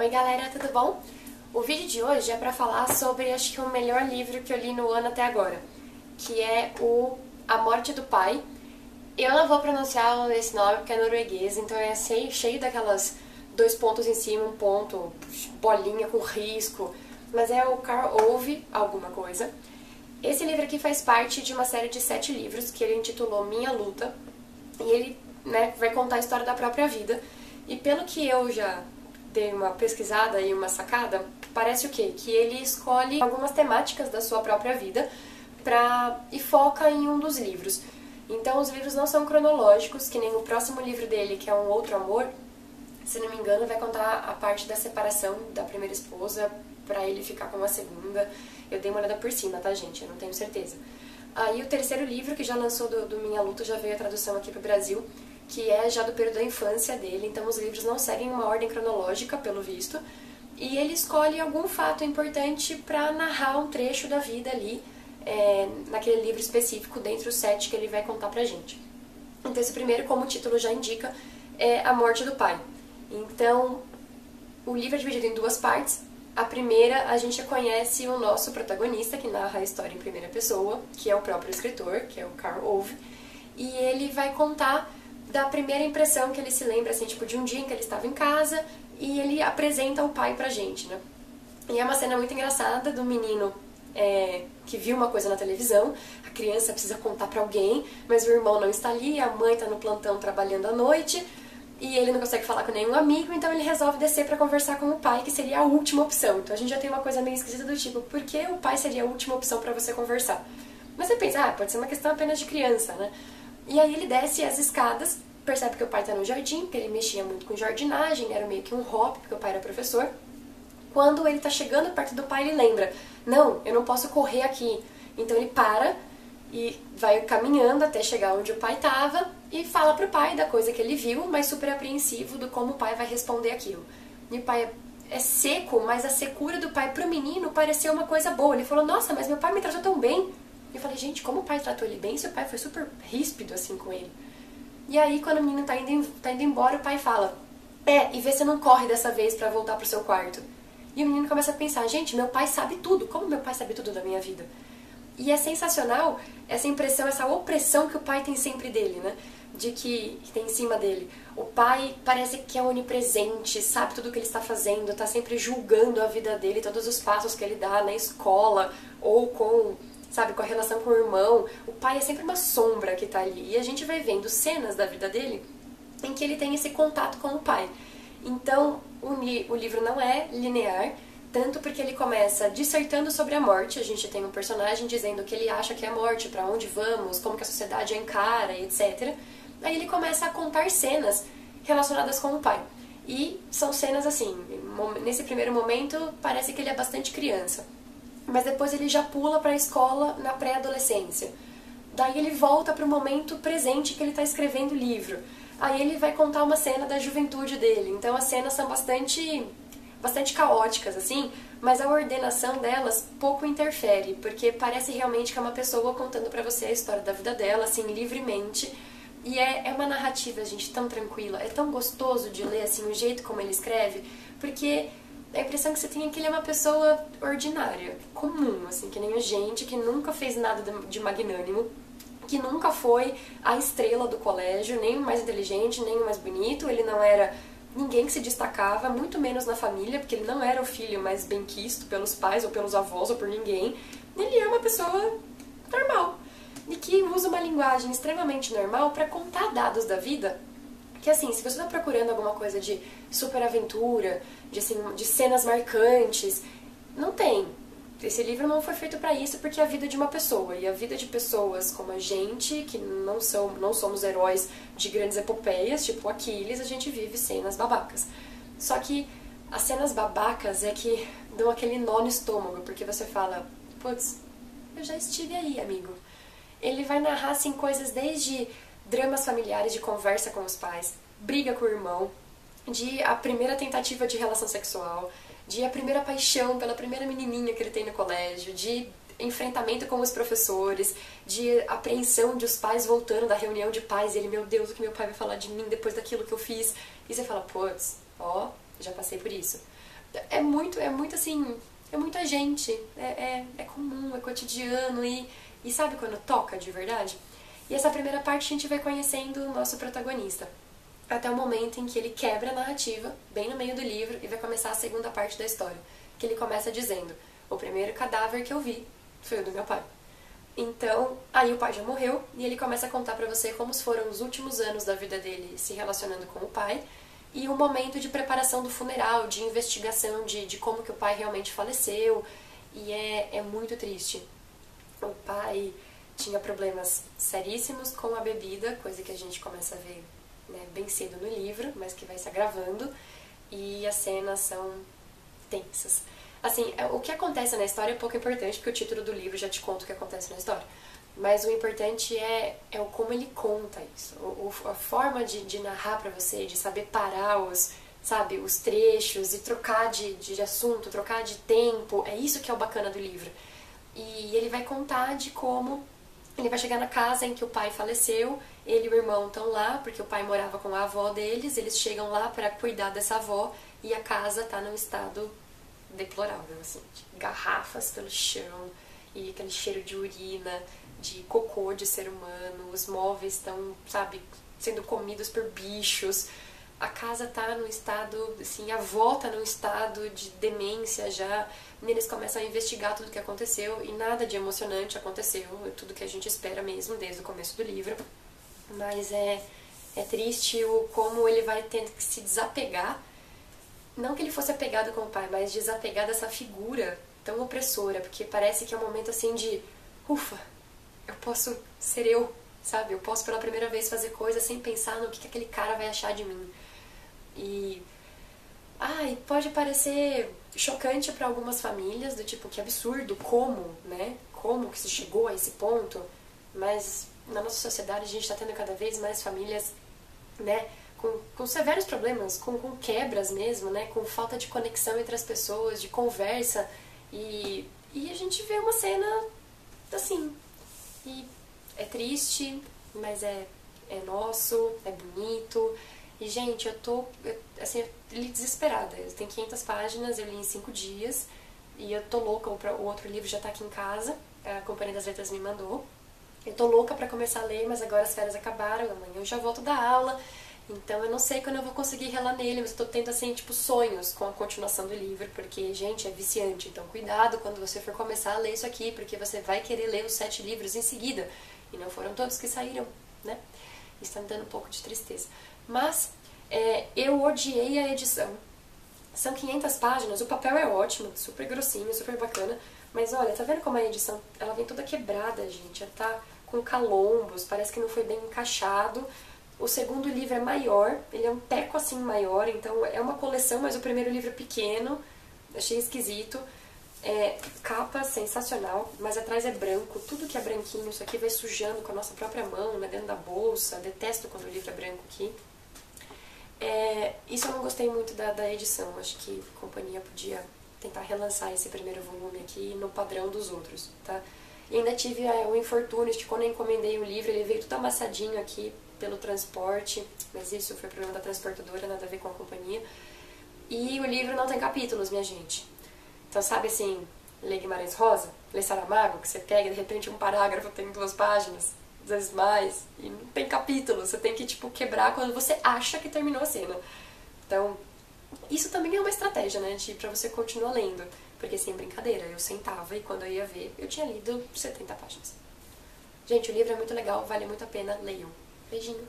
Oi galera, tudo bom? O vídeo de hoje é pra falar sobre, acho que o melhor livro que eu li no ano até agora, que é o A Morte do Pai. Eu não vou pronunciar esse nome porque é norueguês, então é cheio daquelas dois pontos em cima, um ponto, bolinha com risco, mas é o Karl Ove alguma coisa. Esse livro aqui faz parte de uma série de 7 livros que ele intitulou Minha Luta, e ele, vai contar a história da própria vida. E pelo que eu já dei uma pesquisada e uma sacada, parece o quê? Que ele escolhe algumas temáticas da sua própria vida e foca em um dos livros. Então os livros não são cronológicos, que nem o próximo livro dele, que é Um Outro Amor, se não me engano, vai contar a parte da separação da primeira esposa pra ele ficar com a segunda. Eu dei uma olhada por cima, tá, gente? Eu não tenho certeza. Aí o terceiro livro, que já lançou do Minha Luta, já veio a tradução aqui pro Brasil, que é já do período da infância dele, então os livros não seguem uma ordem cronológica, pelo visto, e ele escolhe algum fato importante pra narrar um trecho da vida ali, naquele livro específico, dentre os 7 que ele vai contar pra gente. Então esse primeiro, como o título já indica, é A Morte do Pai. Então, o livro é dividido em 2 partes. A primeira, a gente conhece o nosso protagonista, que narra a história em primeira pessoa, que é o próprio escritor, que é o Karl Ove, e ele vai contar da primeira impressão que ele se lembra, assim, tipo, de um dia em que ele estava em casa, e ele apresenta o pai pra gente, né? E é uma cena muito engraçada do menino que viu uma coisa na televisão, a criança precisa contar pra alguém, mas o irmão não está ali, a mãe tá no plantão trabalhando à noite, e ele não consegue falar com nenhum amigo, então ele resolve descer pra conversar com o pai, que seria a última opção. Então a gente já tem uma coisa meio esquisita do tipo, por que o pai seria a última opção pra você conversar? Mas você pensa, pode ser uma questão apenas de criança, né? E aí ele desce as escadas, percebe que o pai tá no jardim, porque ele mexia muito com jardinagem, era meio que um hobby, porque o pai era professor. Quando ele tá chegando perto do pai, ele lembra, não, eu não posso correr aqui. Então ele para e vai caminhando até chegar onde o pai tava e fala pro pai da coisa que ele viu, mas super apreensivo do como o pai vai responder aquilo. E o pai é seco, mas a secura do pai pro menino pareceu uma coisa boa. Ele falou, nossa, mas meu pai me tratou tão bem. E eu falei, gente, como o pai tratou ele bem se o pai foi super ríspido assim com ele? E aí, quando o menino tá indo embora, o pai fala, e vê se não corre dessa vez pra voltar pro seu quarto. E o menino começa a pensar, gente, meu pai sabe tudo, como meu pai sabe tudo da minha vida? E é sensacional essa impressão, essa opressão que o pai tem sempre dele, né? De que tem em cima dele. O pai parece que é onipresente, sabe tudo o que ele está fazendo, tá sempre julgando a vida dele, todos os passos que ele dá na escola, ou com a relação com o irmão. O pai é sempre uma sombra que tá ali. E a gente vai vendo cenas da vida dele em que ele tem esse contato com o pai. Então, o livro não é linear, tanto porque ele começa dissertando sobre a morte. A gente tem um personagem dizendo o que ele acha que é a morte, pra onde vamos, como que a sociedade a encara, etc. Aí ele começa a contar cenas relacionadas com o pai. E são cenas assim, nesse primeiro momento parece que ele é bastante criança. Mas depois ele já pula para a escola na pré-adolescência. Daí ele volta para o momento presente que ele está escrevendo o livro. Aí ele vai contar uma cena da juventude dele. Então as cenas são bastante caóticas, assim, mas a ordenação delas pouco interfere, porque parece realmente que é uma pessoa contando pra você a história da vida dela, assim, livremente. E é uma narrativa, gente, tão tranquila, é tão gostoso de ler, assim, o jeito como ele escreve, porque a impressão que você tem é que ele é uma pessoa ordinária, comum, assim, que nem a gente, que nunca fez nada de magnânimo, que nunca foi a estrela do colégio, nem o mais inteligente, nem o mais bonito. Ele não era ninguém que se destacava, muito menos na família, porque ele não era o filho mais benquisto pelos pais, ou pelos avós, ou por ninguém. Ele é uma pessoa normal, e que usa uma linguagem extremamente normal para contar dados da vida, que assim, se você está procurando alguma coisa de superaventura, de cenas marcantes, não tem. Esse livro não foi feito para isso, porque é a vida de uma pessoa, e a vida de pessoas como a gente, que não somos heróis de grandes epopeias, tipo Aquiles, a gente vive cenas babacas. Só que as cenas babacas é que dão aquele nó no estômago, porque você fala, putz, eu já estive aí, amigo. Ele vai narrar, assim, coisas desde dramas familiares de conversa com os pais, briga com o irmão, de a primeira tentativa de relação sexual, de a primeira paixão pela primeira menininha que ele tem no colégio, de enfrentamento com os professores, de apreensão de os pais voltando da reunião de pais, e ele, meu Deus, o que meu pai vai falar de mim depois daquilo que eu fiz? E você fala, putz, já passei por isso. é muito assim, é muita gente, é comum, é cotidiano e sabe quando toca de verdade? E essa primeira parte a gente vai conhecendo o nosso protagonista, até o momento em que ele quebra a narrativa, bem no meio do livro, e vai começar a segunda parte da história, que ele começa dizendo: o primeiro cadáver que eu vi foi o do meu pai. Então, aí o pai já morreu, e ele começa a contar pra você como foram os últimos anos da vida dele se relacionando com o pai, e o momento de preparação do funeral, de investigação de como que o pai realmente faleceu, e é muito triste. O pai tinha problemas seríssimos com a bebida, coisa que a gente começa a ver, né, bem cedo no livro, mas que vai se agravando, e as cenas são tensas. Assim, o que acontece na história é pouco importante, porque o título do livro já te conta o que acontece na história. Mas o importante é o como ele conta isso. A forma de narrar pra você, de saber parar os trechos e trocar de assunto, trocar de tempo. É isso que é o bacana do livro. E ele vai contar de como ele vai chegar na casa em que o pai faleceu, ele e o irmão estão lá, porque o pai morava com a avó deles, eles chegam lá pra cuidar dessa avó e a casa tá num estado deplorável, assim, de garrafas pelo chão e aquele cheiro de urina, de cocô de ser humano, os móveis estão, sabe, sendo comidos por bichos, a casa tá num estado, assim, a avó tá num estado de demência já, e eles começam a investigar tudo o que aconteceu e nada de emocionante aconteceu, é tudo que a gente espera mesmo desde o começo do livro, mas é triste como ele vai tendo que se desapegar. Não que ele fosse apegado com o pai, mas desapegar dessa figura tão opressora, porque parece que é um momento assim de ufa, eu posso ser eu, sabe? Eu posso pela primeira vez fazer coisas sem pensar no que aquele cara vai achar de mim. E pode parecer chocante para algumas famílias, do tipo, que absurdo, como, né? Como que se chegou a esse ponto? Mas na nossa sociedade a gente está tendo cada vez mais famílias, né? Com severos problemas, com quebras mesmo, né? Com falta de conexão entre as pessoas, de conversa. E a gente vê uma cena assim. E é triste, mas é nosso, é bonito. E, gente, eu tô, assim, eu li desesperada. Tem 500 páginas, eu li em 5 dias. E eu tô louca, o outro livro já tá aqui em casa. A Companhia das Letras me mandou. Eu tô louca pra começar a ler, mas agora as férias acabaram. Amanhã eu já volto da aula. Então eu não sei quando eu vou conseguir relar nele, mas eu tô tendo, assim, tipo, sonhos com a continuação do livro, porque, gente, é viciante. Então cuidado quando você for começar a ler isso aqui, porque você vai querer ler os 7 livros em seguida. E não foram todos que saíram, né? Isso tá me dando um pouco de tristeza. Mas eu odiei a edição. São 500 páginas, o papel é ótimo, super grossinho, super bacana. Mas olha, tá vendo como a edição, ela vem toda quebrada, gente. Ela tá com calombos, parece que não foi bem encaixado. O segundo livro é maior, ele é um teco assim maior, então é uma coleção, mas o primeiro livro é pequeno, achei esquisito. Capa sensacional, mas atrás é branco, tudo que é branquinho, isso aqui vai sujando com a nossa própria mão, né, dentro da bolsa, detesto quando o livro é branco aqui. Isso eu não gostei muito da edição, acho que a companhia podia tentar relançar esse primeiro volume aqui no padrão dos outros, tá? E ainda tive o infortúnio de quando eu encomendei o livro, ele veio tudo amassadinho aqui pelo transporte, mas isso foi problema da transportadora, nada a ver com a companhia. E o livro não tem capítulos, minha gente. Então, sabe assim, Lê Guimarães Rosa, Lê Saramago, que você pega e de repente um parágrafo tem 2 páginas, às vezes mais, e não tem capítulo, você tem que, tipo, quebrar quando você acha que terminou a cena. Então, isso também é uma estratégia, né, pra você continuar lendo, porque sem brincadeira, eu sentava e quando eu ia ver, eu tinha lido 70 páginas. Gente, o livro é muito legal, vale muito a pena, leiam. Beijinho!